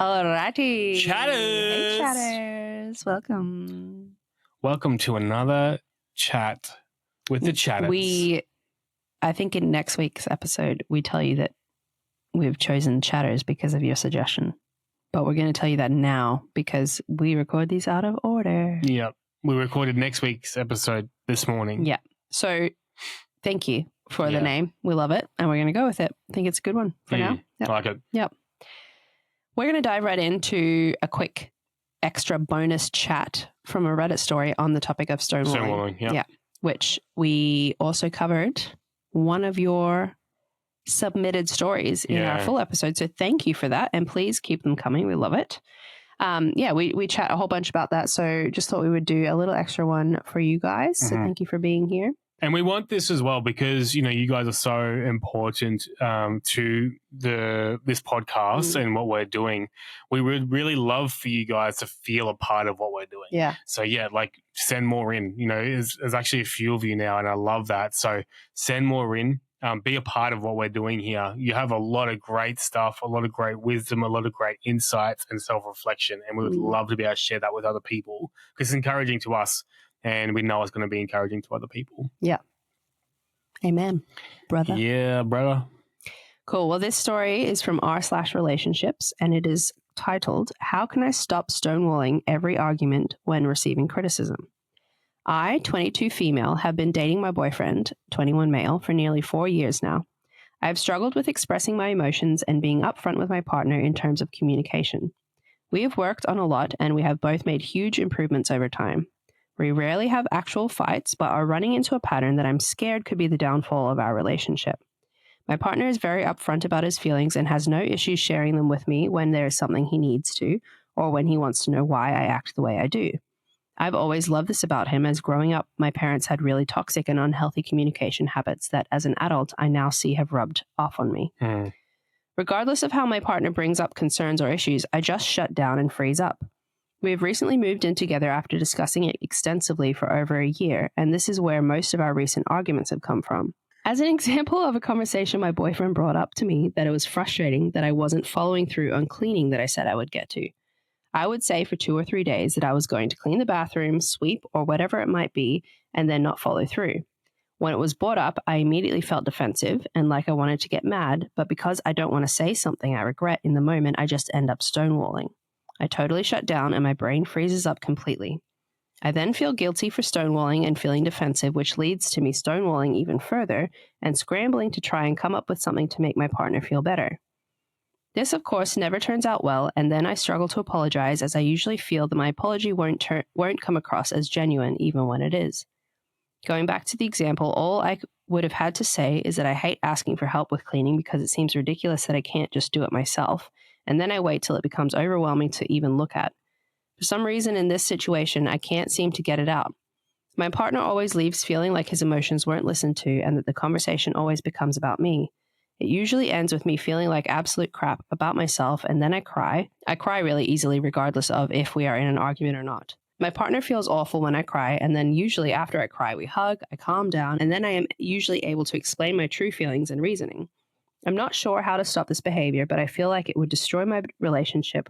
Alrighty. Chatters. Hey, chatters. Welcome. Welcome to another chat with the chatters. I think in next week's episode, we tell you that we've chosen chatters because of your suggestion. But we're going to tell you that now because we record these out of order. Yep. We recorded next week's episode this morning. Yeah. So thank you for the name. We love it. And we're going to go with it. I think it's a good one for now. Yep. I like it. Yep. We're going to dive right into a quick extra bonus chat from a Reddit story on the topic of stonewalling. Yeah. Which we also covered one of your submitted stories in our full episode. So thank you for that. And please keep them coming. We love it. We chat a whole bunch about that. So just thought we would do a little extra one for you guys. So thank you for being here. And we want this as well because, you guys are so important to this podcast and what we're doing. We would really love for you guys to feel a part of what we're doing. Yeah. So, send more in. There's actually a few of you now, and I love that. So send more in. Be a part of what we're doing here. You have a lot of great stuff, a lot of great wisdom, a lot of great insights and self-reflection, and we would love to be able to share that with other people because it's encouraging to us. And we know it's going to be encouraging to other people. Yeah. Amen, brother. Yeah, brother. Cool. Well, this story is from r/relationships, and it is titled, How Can I Stop Stonewalling Every Argument When Receiving Criticism? I, 22 female, have been dating my boyfriend, 21 male, for nearly 4 years now. I have struggled with expressing my emotions and being upfront with my partner in terms of communication. We have worked on a lot, and we have both made huge improvements over time. We rarely have actual fights, but are running into a pattern that I'm scared could be the downfall of our relationship. My partner is very upfront about his feelings and has no issues sharing them with me when there is something he needs to, or when he wants to know why I act the way I do. I've always loved this about him, as growing up, my parents had really toxic and unhealthy communication habits that, as an adult, I now see have rubbed off on me. Regardless of how my partner brings up concerns or issues, I just shut down and freeze up. We have recently moved in together after discussing it extensively for over a year, and this is where most of our recent arguments have come from. As an example of a conversation my boyfriend brought up to me that it was frustrating that I wasn't following through on cleaning that I said I would get to. I would say for 2 or 3 days that I was going to clean the bathroom, sweep, or whatever it might be, and then not follow through. When it was brought up, I immediately felt defensive and like I wanted to get mad, but because I don't want to say something I regret in the moment, I just end up stonewalling. I totally shut down and my brain freezes up completely. I then feel guilty for stonewalling and feeling defensive, which leads to me stonewalling even further and scrambling to try and come up with something to make my partner feel better. This, of course, never turns out well, and then I struggle to apologize as I usually feel that my apology won't come across as genuine even when it is. Going back to the example, all I would have had to say is that I hate asking for help with cleaning because it seems ridiculous that I can't just do it myself. And then I wait till it becomes overwhelming to even look at. For some reason in this situation, I can't seem to get it out. My partner always leaves feeling like his emotions weren't listened to and that the conversation always becomes about me. It usually ends with me feeling like absolute crap about myself, and then I cry. I cry really easily regardless of if we are in an argument or not. My partner feels awful when I cry, and then usually after I cry, we hug, I calm down, and then I am usually able to explain my true feelings and reasoning. I'm not sure how to stop this behavior, but I feel like it would destroy my relationship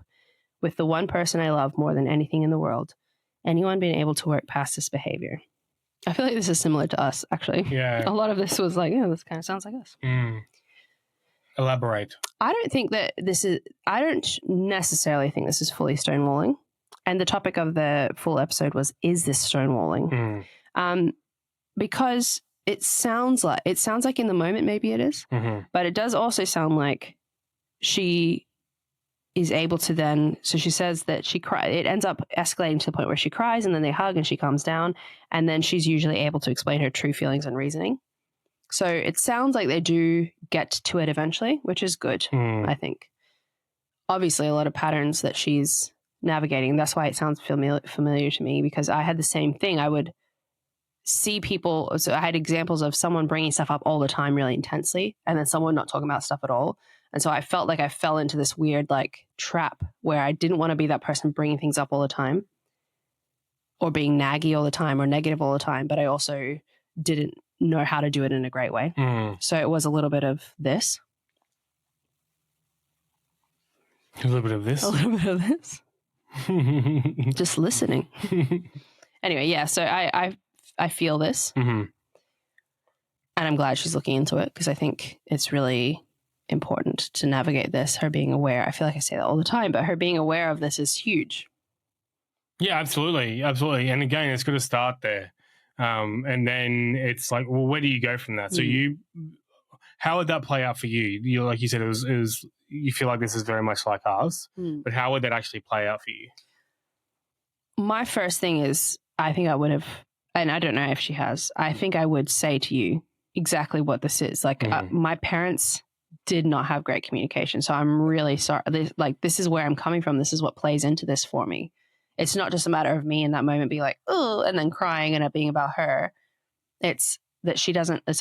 with the one person I love more than anything in the world. Anyone being able to work past this behavior? I feel like this is similar to us, actually. Yeah. A lot of this was like, this kind of sounds like us. Elaborate. I don't necessarily think this is fully stonewalling. And the topic of the full episode was, is this stonewalling? Because it sounds like in the moment maybe it is, but it does also sound like she is able to then, so she says that it ends up escalating to the point where she cries and then they hug and she calms down and then she's usually able to explain her true feelings and reasoning. So it sounds like they do get to it eventually, which is good, I think. Obviously a lot of patterns that she's navigating. That's why it sounds familiar to me, because I had the same thing. I would see people, so I had examples of someone bringing stuff up all the time really intensely and then someone not talking about stuff at all. And so I felt like I fell into this weird like trap where I didn't want to be that person bringing things up all the time or being naggy all the time or negative all the time, but I also didn't know how to do it in a great way. So it was a little bit of this. A little bit of this. A little bit of this. Just listening. Anyway, yeah, so I feel this. Mm-hmm. And I'm glad she's looking into it because I think it's really important to navigate this, her being aware. I feel like I say that all the time, but her being aware of this is huge. Yeah, absolutely. Absolutely. And again, it's got to start there. And then it's like, well, where do you go from that? So how would that play out for you? You like you said, it was you feel like this is very much like ours, but how would that actually play out for you? My first thing is, I think I would have, and I don't know if she has, I think I would say to you exactly what this is. Like my parents did not have great communication. So I'm really sorry. This is where I'm coming from. This is what plays into this for me. It's not just a matter of me in that moment being like, oh, and then crying and it being about her. It's that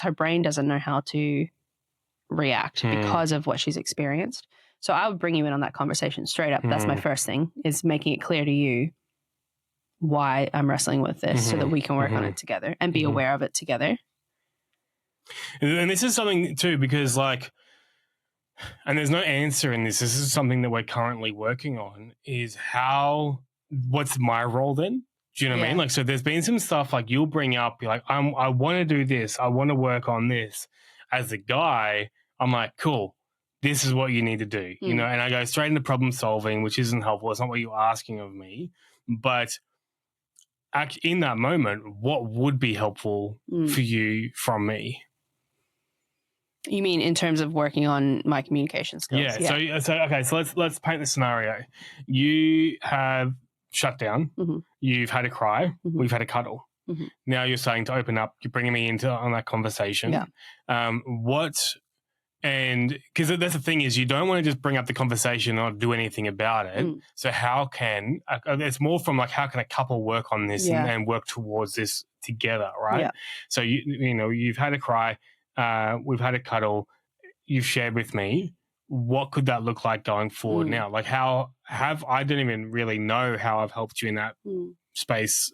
her brain doesn't know how to react because of what she's experienced. So I would bring you in on that conversation straight up. That's my first thing, is making it clear to you why I'm wrestling with this so that we can work on it together and be aware of it together. And this is something too, because and there's no answer in this. This is something that we're currently working on, is what's my role then? Do you know what I mean? Like, so there's been some stuff like you'll bring up, you're like, I want to do this. I want to work on this. As a guy, I'm like, cool, this is what you need to do, you know? And I go straight into problem solving, which isn't helpful. It's not what you're asking of me. But in that moment, what would be helpful for you from me? You mean in terms of working on my communication skills? Yeah. So okay. So let's paint the scenario. You have shut down. You've had a cry. We've had a cuddle. Now you're starting to open up. You're bringing me on that conversation. Yeah. And because that's the thing is, you don't want to just bring up the conversation or do anything about it. So how can it's more from like, how can a couple work on this and work towards this together, right? Yeah. So you've had a cry. We've had a cuddle. You've shared with me. What could that look like going forward now? Like I don't even really know how I've helped you in that space.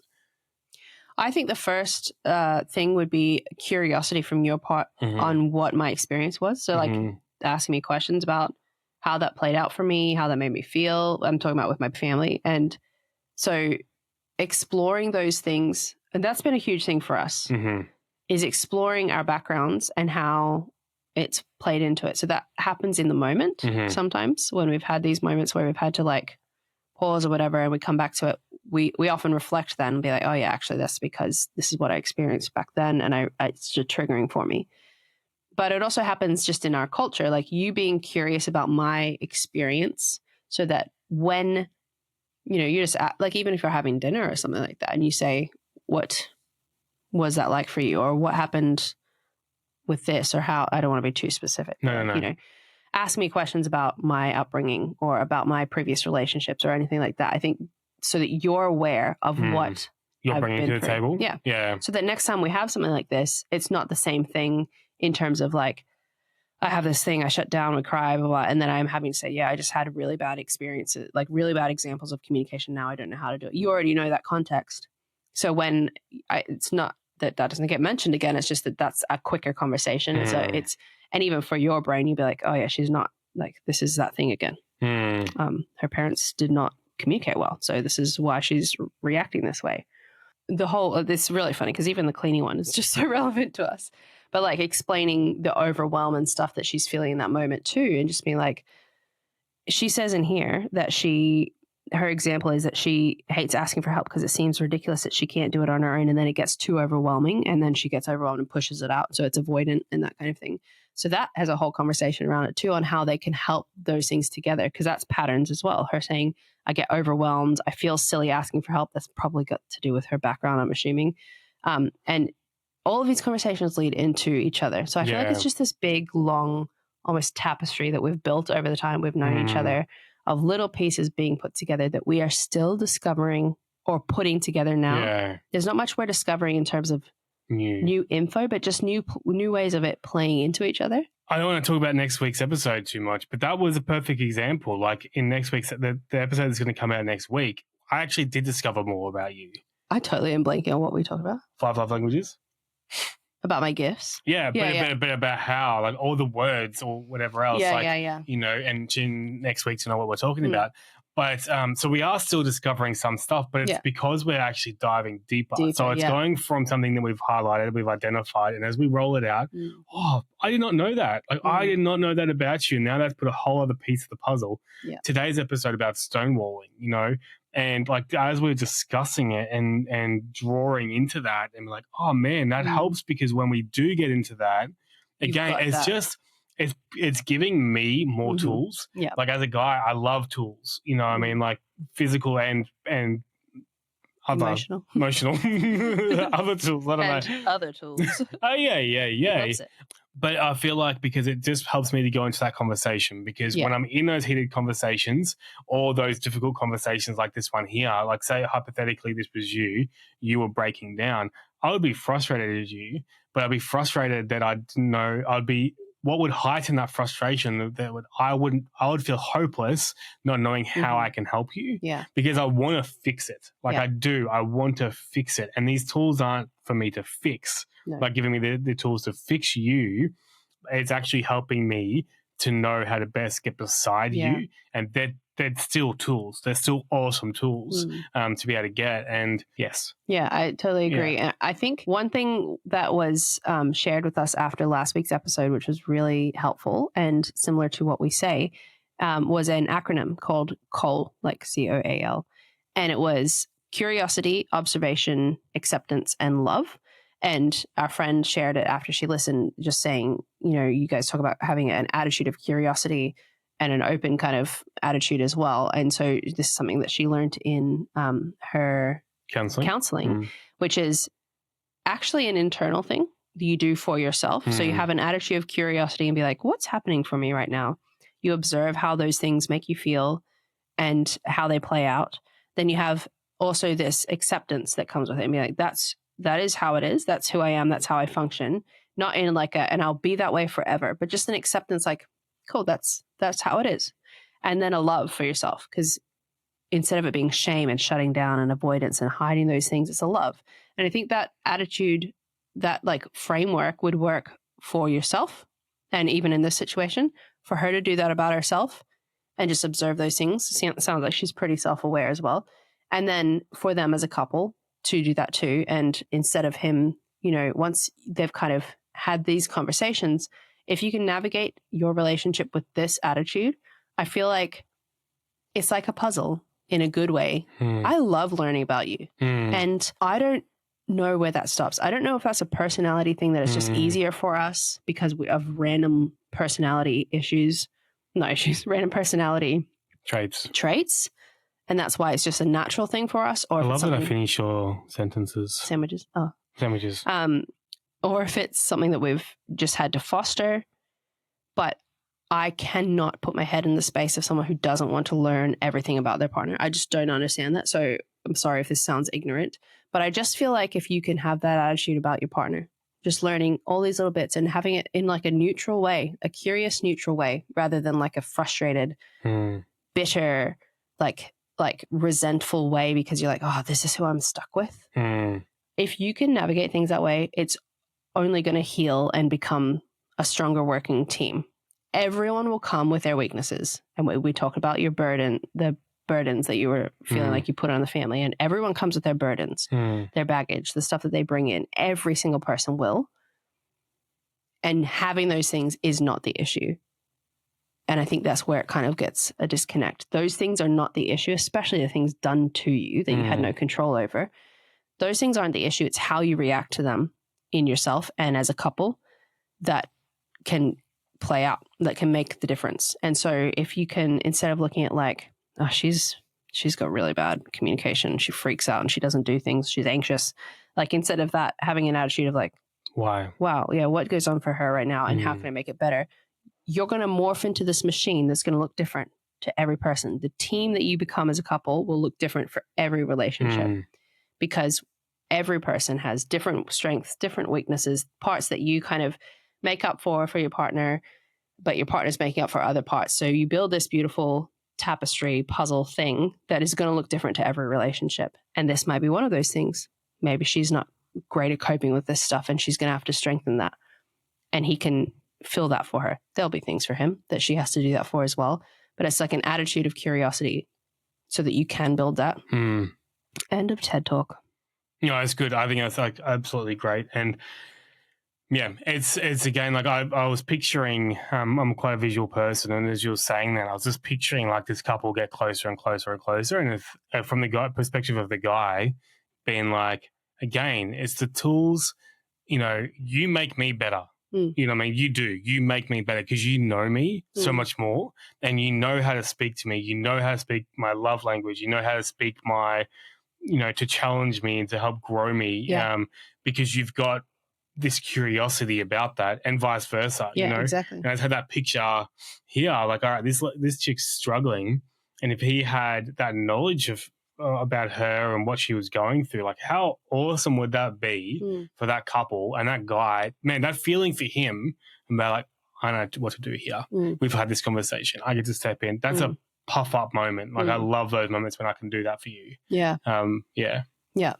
I think the first thing would be curiosity from your part on what my experience was. So like asking me questions about how that played out for me, how that made me feel. I'm talking about with my family. And so exploring those things, and that's been a huge thing for us, is exploring our backgrounds and how it's played into it. So that happens in the moment sometimes when we've had these moments where we've had to like pause or whatever, and we come back to it. We often reflect then and be like, oh yeah, actually that's because this is what I experienced back then, and it's just triggering for me. But it also happens just in our culture, like you being curious about my experience, so that when you just like, even if you're having dinner or something like that, and you say, what was that like for you, or what happened with this, or how, I don't want to be too specific. No. Ask me questions about my upbringing or about my previous relationships or anything like that. I think so that you're aware of what you're bringing to the table. Yeah. So that next time we have something like this, it's not the same thing in terms of like, I have this thing, I shut down, I cry, blah, blah, and then I'm having to say, yeah, I just had really bad experiences, like really bad examples of communication. Now I don't know how to do it. You already know that context. So when it's not that doesn't get mentioned again, it's just that that's a quicker conversation. So and even for your brain, you'd be like, oh yeah, she's not like, this is that thing again. Her parents did not communicate well, so this is why she's reacting this way. This is really funny because even the cleaning one is just so relevant to us. But like explaining the overwhelm and stuff that she's feeling in that moment too, and just being like, she says in here that her example is that she hates asking for help because it seems ridiculous that she can't do it on her own, and then it gets too overwhelming, and then she gets overwhelmed and pushes it out. So it's avoidant and that kind of thing. So that has a whole conversation around it too, on how they can help those things together, because that's patterns as well. Her saying, I get overwhelmed, I feel silly asking for help. That's probably got to do with her background, I'm assuming. And all of these conversations lead into each other. So I feel like it's just this big, long, almost tapestry that we've built over the time we've known each other, of little pieces being put together that we are still discovering or putting together now. Yeah. There's not much we're discovering in terms of new info, but just new ways of it playing into each other. I don't want to talk about next week's episode too much, but that was a perfect example. Like in next week's, the episode that's going to come out next week, I actually did discover more about you. I totally am blanking on what we talked about. 5 love languages. About my gifts. Yeah, but about how, like all the words or whatever else, Yeah. you know, and tune next week to know what we're talking about. But so we are still discovering some stuff, but it's because we're actually diving deeper. So it's going from something that we've highlighted, we've identified, and as we roll it out, oh, I did not know that. Like I did not know that about you. Now that's put a whole other piece of the puzzle. Yeah. Today's episode about stonewalling, you know, and like as we're discussing it and drawing into that, and like, oh man, that helps because when we do get into that, again, it's just it's giving me more tools. Yeah. Like as a guy, I love tools. You know what I mean? Like physical and other emotional other tools. I don't know. Other tools. Oh yeah. He loves it. But I feel like because it just helps me to go into that conversation, because when I'm in those heated conversations or those difficult conversations like this one here, like say hypothetically this was you were breaking down, I would be frustrated as you, but I'd be frustrated that I didn't know, what would heighten that frustration I would feel hopeless not knowing how I can help you. Yeah. Because I want to fix it. Like I want to fix it. And these tools aren't for me to fix. No. Like giving me the tools to fix you. It's actually helping me to know how to best get beside you. And they're still tools. They're still awesome tools to be able to get. And yes. Yeah, I totally agree. Yeah. And I think one thing that was shared with us after last week's episode, which was really helpful and similar to what we say, was an acronym called COAL, like COAL. And it was curiosity, observation, acceptance, and love. And our friend shared it after she listened, just saying, you know, you guys talk about having an attitude of curiosity and an open kind of attitude as well. And so this is something that she learned in her counseling, which is actually an internal thing that you do for yourself. So you have an attitude of curiosity and be like, what's happening for me right now? You observe how those things make you feel and how they play out. Then you have also this acceptance that comes with it and be like, that is how it is. That's who I am. That's how I function. Not in like and I'll be that way forever, but just an acceptance like, cool, that's how it is. And then a love for yourself, because instead of it being shame and shutting down and avoidance and hiding those things, it's a love. And I think that attitude, that like framework would work for yourself. And even in this situation, for her to do that about herself and just observe those things. It sounds like she's pretty self-aware as well. And then for them as a couple to do that too. And instead of him, you know, once they've kind of had these conversations, if you can navigate your relationship with this attitude, I feel like it's like a puzzle in a good way. I love learning about you. And I don't know where that stops. I don't know if that's a personality thing that is just easier for us because of random personality random personality traits. And that's why it's just a natural thing for us. Or I love that I finish your sentences. Sandwiches. Or if it's something that we've just had to foster. But I cannot put my head in the space of someone who doesn't want to learn everything about their partner. I just don't understand that. So I'm sorry if this sounds ignorant, but I just feel like if you can have that attitude about your partner, just learning all these little bits and having it in like a neutral way, a curious neutral way, rather than like a frustrated, bitter, like resentful way because you're like, oh, this is who I'm stuck with. If you can navigate things that way, it's only going to heal and become a stronger working team. Everyone will come with their weaknesses. And we talked about the burdens that you were feeling like you put on the family. And everyone comes with their burdens, their baggage, the stuff that they bring in. Every single person will. And having those things is not the issue. And I think that's where it kind of gets a disconnect. Those things are not the issue, especially the things done to you that you had no control over. Those things aren't the issue. It's how you react to them in yourself and as a couple that can play out, that can make the difference. And so if you can, instead of looking at like, oh, she's got really bad communication, she freaks out and she doesn't do things, she's anxious. Like instead of that, having an attitude of like, why? Wow, yeah, what goes on for her right now and how can I make it better? You're going to morph into this machine that's going to look different to every person. The team that you become as a couple will look different for every relationship because every person has different strengths, different weaknesses, parts that you kind of make up for your partner, but your partner's making up for other parts. So you build this beautiful tapestry puzzle thing that is going to look different to every relationship. And this might be one of those things. Maybe she's not great at coping with this stuff and she's going to have to strengthen that. And he can fill that for her. There'll be things for him that she has to do that for as well. But it's like an attitude of curiosity so that you can build that. End of TED Talk. No, it's good. I think that's like absolutely great. And yeah, it's again, like I was picturing, I'm quite a visual person. And as you were saying that, I was just picturing like this couple get closer and closer and closer. And if from the guy perspective of the guy being like, again, it's the tools, you make me better. You know what I mean? You do. You make me better because you know me so much more and you know how to speak to me. You know how to speak my love language. You know how to speak my, to challenge me and to help grow me because you've got this curiosity about that and vice versa. Exactly. And I had that picture here, like, all right, this chick's struggling. And if he had that knowledge of about her and what she was going through, like how awesome would that be for that couple and that guy, man, that feeling for him about like, I know what to do here. We've had this conversation. I get to step in. That's a puff up moment. Like I love those moments when I can do that for you. Yeah. Yeah.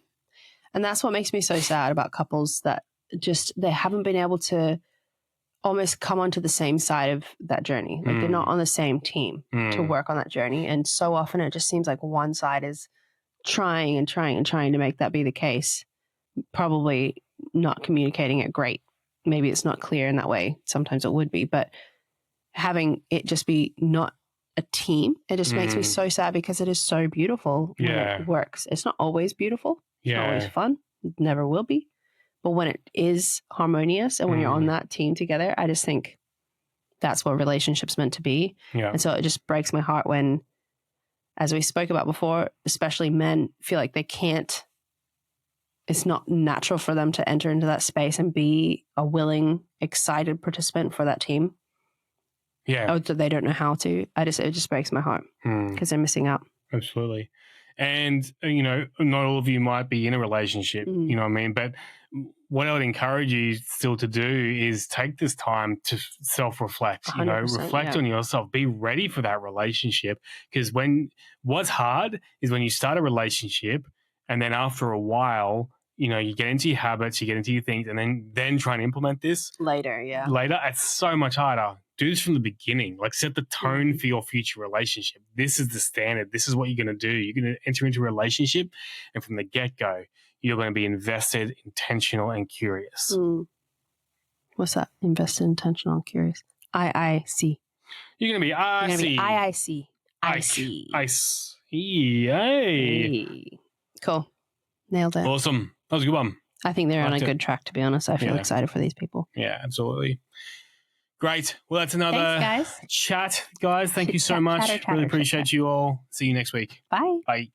And that's what makes me so sad about couples that just, they haven't been able to almost come onto the same side of that journey. Like they're not on the same team to work on that journey. And so often it just seems like one side is trying and trying and trying to make that be the case. Probably not communicating it great. Maybe it's not clear in that way. Sometimes it would be, but having it just be not a team, it just makes me so sad because it is so beautiful when it works. It's not always beautiful. It's not always fun. It never will be. But when it is harmonious and when you're on that team together, I just think that's what relationships meant to be. Yeah. And so it just breaks my heart when, as we spoke about before, especially men feel like they can't, it's not natural for them to enter into that space and be a willing, excited participant for that team. Yeah. Or that they don't know how to. It just breaks my heart because they're missing out. Absolutely. And, not all of you might be in a relationship, you know what I mean? But what I would encourage you still to do is take this time to self-reflect, reflect on yourself, be ready for that relationship. Because what's hard is when you start a relationship and then after a while, you get into your habits, you get into your things, and then try and implement this later, it's so much harder. Do this from the beginning. Like set the tone for your future relationship. This is the standard. This is what you're going to do. You're going to enter into a relationship, and from the get-go, you're going to be invested, intentional, and curious. What's that? Invested, intentional, and curious. IIC. You're going to be IIC. I see. Hey. Cool. Nailed it. Awesome. That was a good one. I think they're on a good track, to be honest. I feel excited for these people. Yeah, absolutely. Great. Well, that's another chat, guys. Thank you so much. Really appreciate you all. See you next week. Bye. Bye.